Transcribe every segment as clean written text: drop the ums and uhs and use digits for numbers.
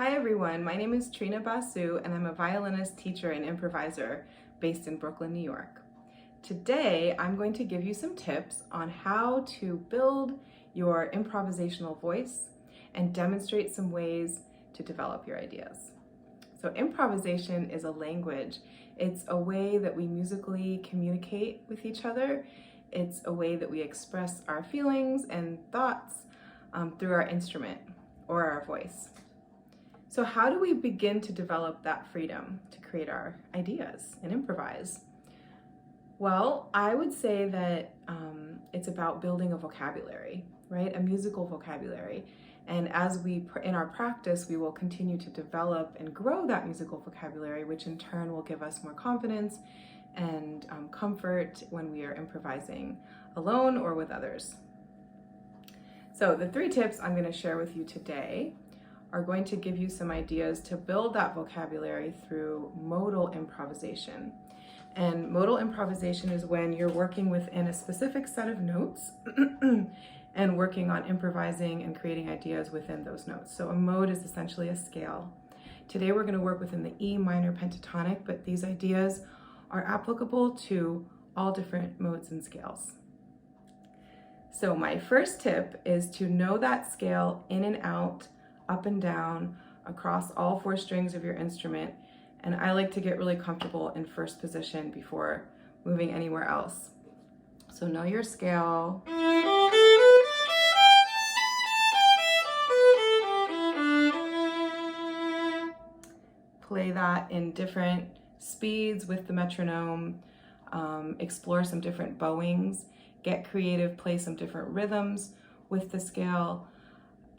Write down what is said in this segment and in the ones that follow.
Hi everyone, my name is Trina Basu and I'm a violinist, teacher, and improviser based in Brooklyn, New York. Today, I'm going to give you some tips on how to build your improvisational voice and demonstrate some ways to develop your ideas. So improvisation is a language. It's a way that we musically communicate with each other. It's a way that we express our feelings and thoughts through our instrument or our voice. So how do we begin to develop that freedom to create our ideas and improvise? Well, I would say that it's about building a vocabulary, right? A musical vocabulary. And as in our practice, we will continue to develop and grow that musical vocabulary, which in turn will give us more confidence and comfort when we are improvising alone or with others. So the 3 tips I'm going to share with you today are going to give you some ideas to build that vocabulary through modal improvisation. And modal improvisation is when you're working within a specific set of notes and working on improvising and creating ideas within those notes. So a mode is essentially a scale. Today we're going to work within the E minor pentatonic, but these ideas are applicable to all different modes and scales. So my first tip is to know that scale in and out, up and down, across all 4 strings of your instrument. And I like to get really comfortable in first position before moving anywhere else. So know your scale. Play that in different speeds with the metronome. Explore some different bowings. Get creative, play some different rhythms with the scale.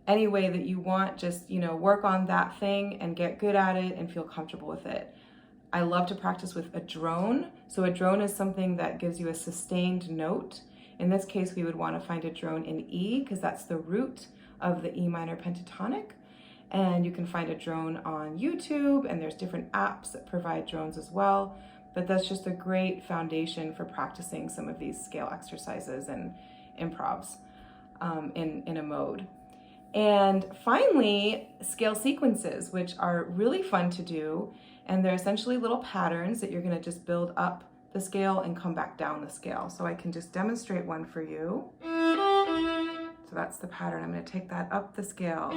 Any way that you want, just work on that thing and get good at it and feel comfortable with it. I love to practice with a drone. So a drone is something that gives you a sustained note. In this case, we would want to find a drone in E because that's the root of the E minor pentatonic. And you can find a drone on YouTube, and there's different apps that provide drones as well. But that's just a great foundation for practicing some of these scale exercises and improvs in a mode. And finally, scale sequences, which are really fun to do. And they're essentially little patterns that you're going to just build up the scale and come back down the scale. So I can just demonstrate one for you. So that's the pattern. I'm going to take that up the scale.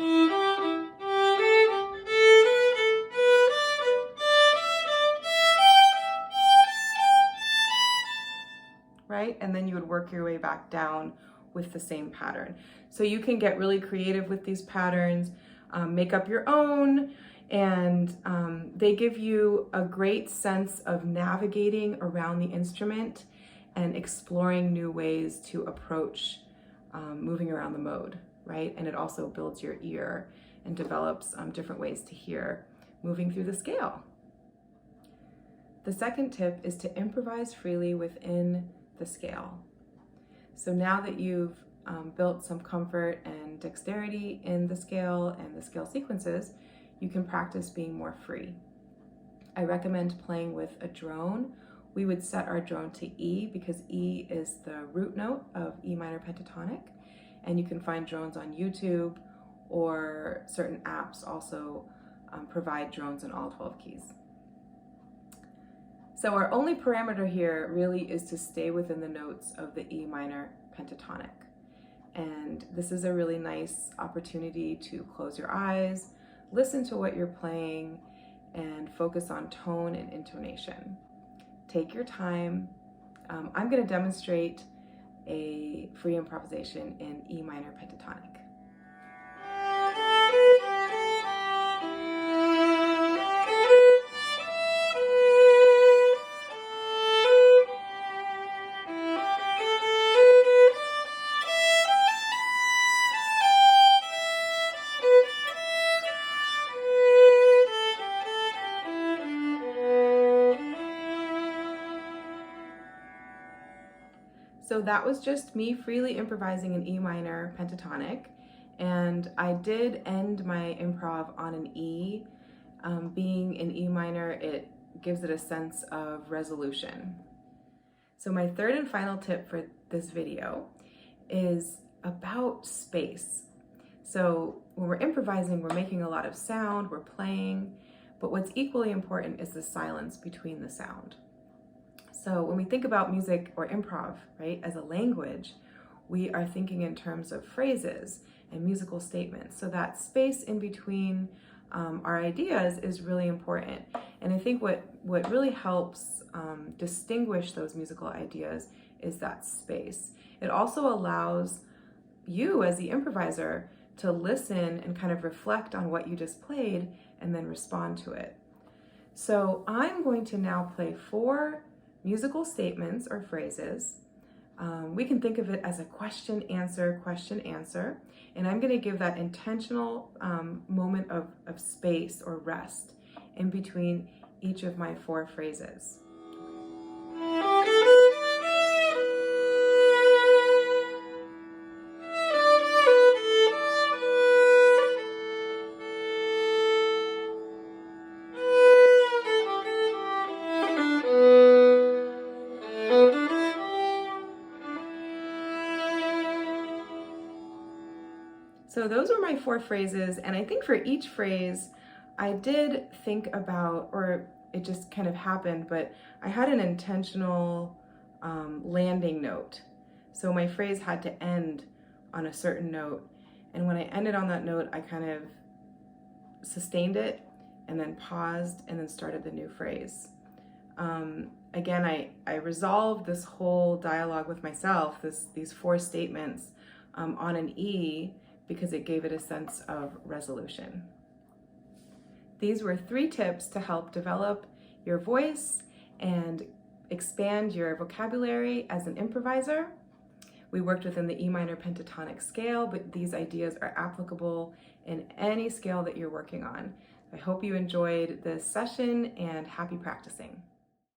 Right? And then you would work your way back down with the same pattern. So you can get really creative with these patterns, make up your own, and they give you a great sense of navigating around the instrument and exploring new ways to approach moving around the mode, right? And it also builds your ear and develops different ways to hear moving through the scale. The second tip is to improvise freely within the scale. So now that you've built some comfort and dexterity in the scale and the scale sequences, you can practice being more free. I recommend playing with a drone. We would set our drone to E because E is the root note of E minor pentatonic, and you can find drones on YouTube, or certain apps also provide drones in all 12 keys. So our only parameter here really is to stay within the notes of the E minor pentatonic. And this is a really nice opportunity to close your eyes, listen to what you're playing, and focus on tone and intonation. Take your time. I'm going to demonstrate a free improvisation in E minor pentatonic. So that was just me freely improvising in E minor pentatonic, and I did end my improv on an E. Being in E minor, it gives it a sense of resolution. So my third and final tip for this video is about space. So when we're improvising, we're making a lot of sound, we're playing, but what's equally important is the silence between the sound. So when we think about music or improv, right, as a language, we are thinking in terms of phrases and musical statements. So that space in between our ideas is really important. And I think what really helps distinguish those musical ideas is that space. It also allows you as the improviser to listen and kind of reflect on what you just played and then respond to it. So I'm going to now play 4 musical statements or phrases. We can think of it as a question, answer, and I'm going to give that intentional moment of space or rest in between each of my 4 phrases. So those were my 4 phrases, and I think for each phrase, I did think about, or it just kind of happened, but I had an intentional landing note. So my phrase had to end on a certain note, and when I ended on that note, I kind of sustained it, and then paused, and then started the new phrase. Again, I resolved this whole dialogue with myself, these 4 statements on an E, because it gave it a sense of resolution. These were 3 tips to help develop your voice and expand your vocabulary as an improviser. We worked within the E minor pentatonic scale, but these ideas are applicable in any scale that you're working on. I hope you enjoyed this session and happy practicing.